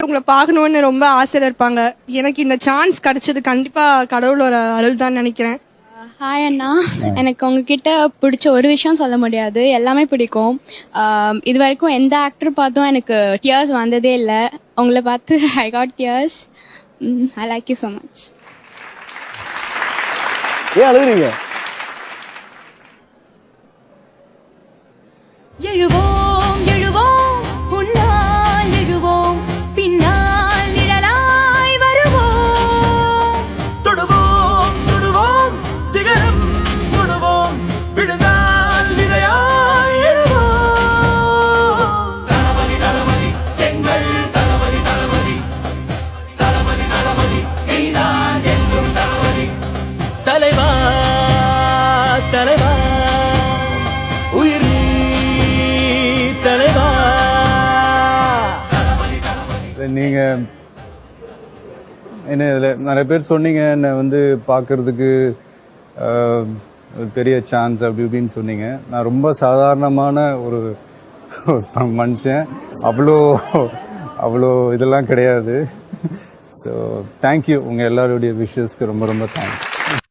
உங்களை பார்க்கணும்னு ரொம்ப ஆசையில இருப்பாங்க. எனக்கு இந்த சான்ஸ் கிடைச்சது கண்டிப்பா கடவுளோட அருள் தான் நினைக்கிறேன். ஹாய் அண்ணா, எனக்கு உங்ககிட்ட பிடிச்ச ஒரு விஷயம் சொல்ல முடியாது, எல்லாமே பிடிக்கும். இது வரைக்கும் எந்த ஆக்டர் பார்த்தும் எனக்கு டியர்ஸ் வந்ததே இல்லை. உங்களை பார்த்து I got tears. I like you so much. ஏன் அழுகுறீங்க? எழுவோம் எழுவோம் உன்னால் எழுவோம், பின்னால் நிழலாய் வருவோம். தொடுவோம் தொடுவோம் சிகரம் தொடுவோம், விழுந்தால் விதையாய் எழுவோம். தளபதி தளபதி எங்கள் தளபதி தளபதி தளபதி தளபதி நீதான் என்றும் தளபதி. தலைவா தலைவா உயிர் தலைவா. நீங்க என்ன இதில் நிறைய பேர் சொன்னீங்க, என்னை வந்து பார்க்கறதுக்கு பெரிய சான்ஸ் அப்படி இப்படின்னு சொன்னீங்க. நான் ரொம்ப சாதாரணமான ஒரு மனுஷன், அவ்வளோ இதெல்லாம் கிடையாது. ஸோ தேங்க்யூ, உங்கள் எல்லாருடைய விஷஸ்க்கு ரொம்ப ரொம்ப தேங்க்ஸ்.